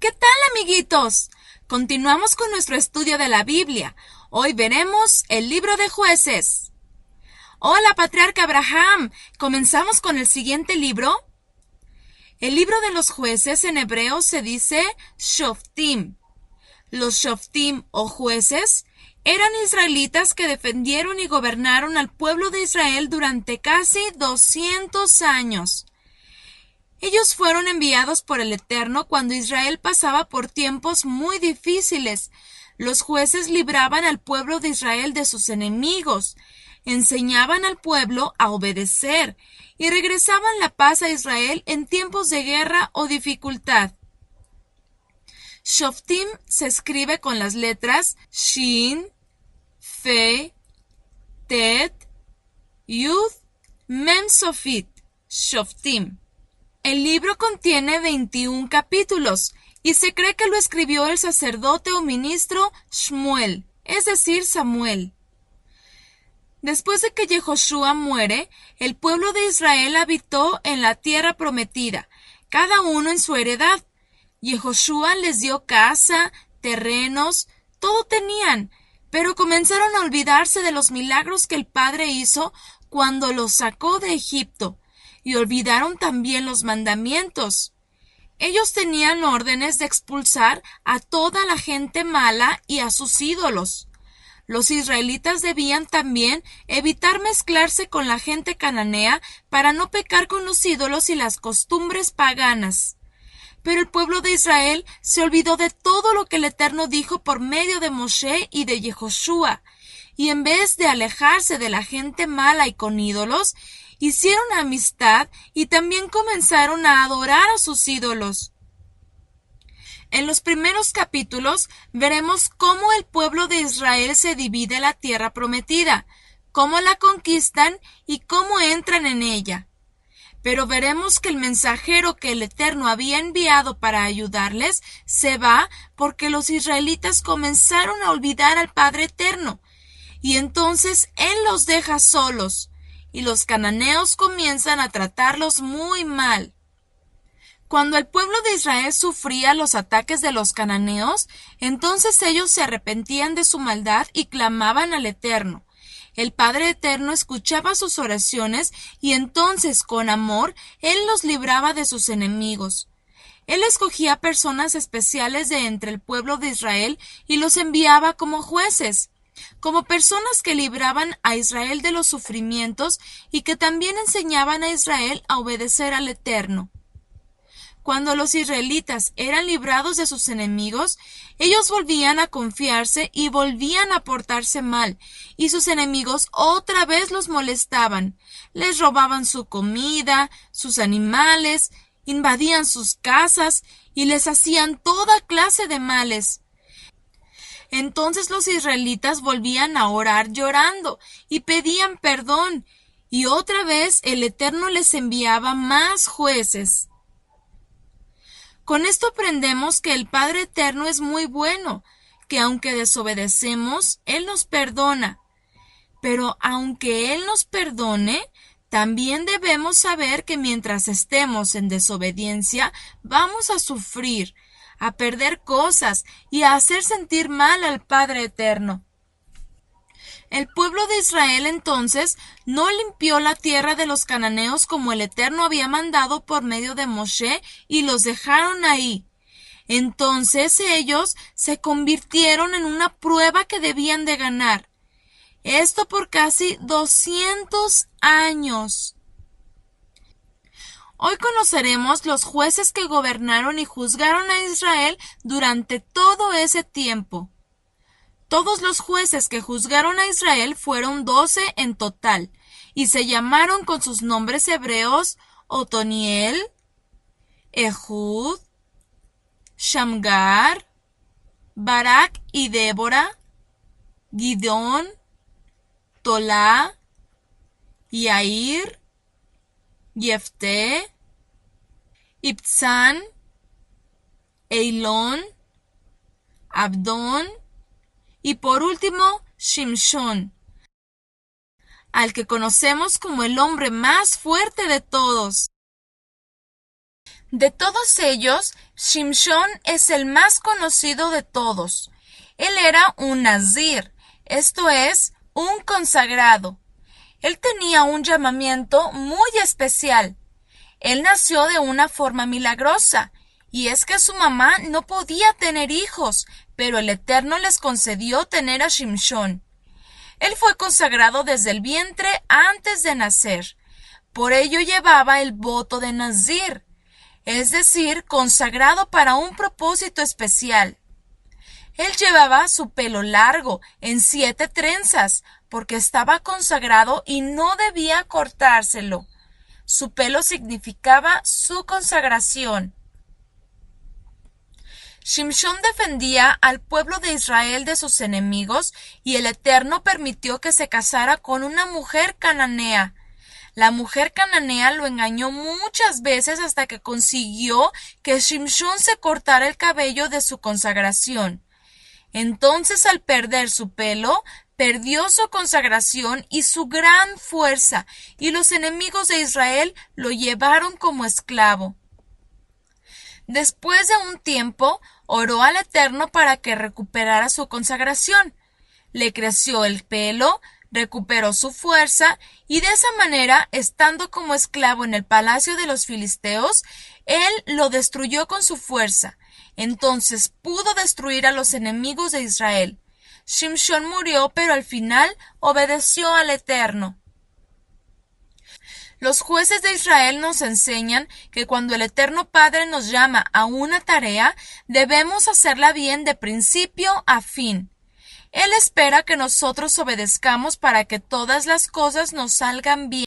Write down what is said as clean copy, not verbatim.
¿Qué tal, amiguitos? Continuamos con nuestro estudio de la Biblia. Hoy veremos el libro de Jueces. Hola, patriarca Abraham. ¿Comenzamos con el siguiente libro? El libro de los jueces en hebreo se dice Shoftim. Los Shoftim o jueces eran israelitas que defendieron y gobernaron al pueblo de Israel durante casi 200 años. Ellos fueron enviados por el Eterno cuando Israel pasaba por tiempos muy difíciles. Los jueces libraban al pueblo de Israel de sus enemigos, enseñaban al pueblo a obedecer y regresaban la paz a Israel en tiempos de guerra o dificultad. Shoftim se escribe con las letras Shin, Fe, Tet, Yud, Mem Sofit, Shoftim. El libro contiene 21 capítulos y se cree que lo escribió el sacerdote o ministro Shmuel, es decir, Samuel. Después de que Yehoshua muere, el pueblo de Israel habitó en la tierra prometida, cada uno en su heredad. Yehoshua les dio casa, terrenos, todo tenían, pero comenzaron a olvidarse de los milagros que el Padre hizo cuando los sacó de Egipto. Y olvidaron también los mandamientos. Ellos tenían órdenes de expulsar a toda la gente mala y a sus ídolos. Los israelitas debían también evitar mezclarse con la gente cananea para no pecar con los ídolos y las costumbres paganas. Pero el pueblo de Israel se olvidó de todo lo que el Eterno dijo por medio de Moshe y de Yehoshua, y en vez de alejarse de la gente mala y con ídolos, hicieron amistad y también comenzaron a adorar a sus ídolos. En los primeros capítulos veremos cómo el pueblo de Israel se divide la tierra prometida, cómo la conquistan y cómo entran en ella. Pero veremos que el mensajero que el Eterno había enviado para ayudarles se va porque los israelitas comenzaron a olvidar al Padre Eterno, y entonces Él los deja solos. Y los cananeos comienzan a tratarlos muy mal. Cuando el pueblo de Israel sufría los ataques de los cananeos, entonces ellos se arrepentían de su maldad y clamaban al Eterno. El Padre Eterno escuchaba sus oraciones y entonces, con amor, Él los libraba de sus enemigos. Él escogía personas especiales de entre el pueblo de Israel y los enviaba como jueces, como personas que libraban a Israel de los sufrimientos y que también enseñaban a Israel a obedecer al Eterno. Cuando los israelitas eran librados de sus enemigos, ellos volvían a confiarse y volvían a portarse mal, y sus enemigos otra vez los molestaban, les robaban su comida, sus animales, invadían sus casas y les hacían toda clase de males. Entonces los israelitas volvían a orar llorando y pedían perdón, y otra vez el Eterno les enviaba más jueces. Con esto aprendemos que el Padre Eterno es muy bueno, que aunque desobedecemos, Él nos perdona. Pero aunque Él nos perdone, también debemos saber que mientras estemos en desobediencia, vamos a sufrir, a perder cosas y a hacer sentir mal al Padre Eterno. El pueblo de Israel entonces no limpió la tierra de los cananeos como el Eterno había mandado por medio de Moshe y los dejaron ahí. Entonces ellos se convirtieron en una prueba que debían de ganar. Esto por casi 200 años. Hoy conoceremos los jueces que gobernaron y juzgaron a Israel durante todo ese tiempo. Todos los jueces que juzgaron a Israel fueron 12 en total, y se llamaron con sus nombres hebreos Otoniel, Ehud, Shamgar, Barak y Débora, Gidón, Tolá, Yair, Jefté, Ibzán, Eilón, Abdón y por último Shimshón, al que conocemos como el hombre más fuerte de todos. De todos ellos, Shimshón es el más conocido de todos. Él era un nazir, esto es, un consagrado. Él tenía un llamamiento muy especial. Él nació de una forma milagrosa, y es que su mamá no podía tener hijos, pero el Eterno les concedió tener a Shimshón. Él fue consagrado desde el vientre antes de nacer. Por ello llevaba el voto de Nazir, es decir, consagrado para un propósito especial. Él llevaba su pelo largo, en 7 trenzas, porque estaba consagrado y no debía cortárselo. Su pelo significaba su consagración. Shimshón defendía al pueblo de Israel de sus enemigos y el Eterno permitió que se casara con una mujer cananea. La mujer cananea lo engañó muchas veces hasta que consiguió que Shimshón se cortara el cabello de su consagración. Entonces, al perder su pelo, perdió su consagración y su gran fuerza, y los enemigos de Israel lo llevaron como esclavo. Después de un tiempo, oró al Eterno para que recuperara su consagración. Le creció el pelo, recuperó su fuerza, y de esa manera, estando como esclavo en el palacio de los filisteos, él lo destruyó con su fuerza. Entonces pudo destruir a los enemigos de Israel. Shimshón murió, pero al final obedeció al Eterno. Los jueces de Israel nos enseñan que cuando el Eterno Padre nos llama a una tarea, debemos hacerla bien de principio a fin. Él espera que nosotros obedezcamos para que todas las cosas nos salgan bien.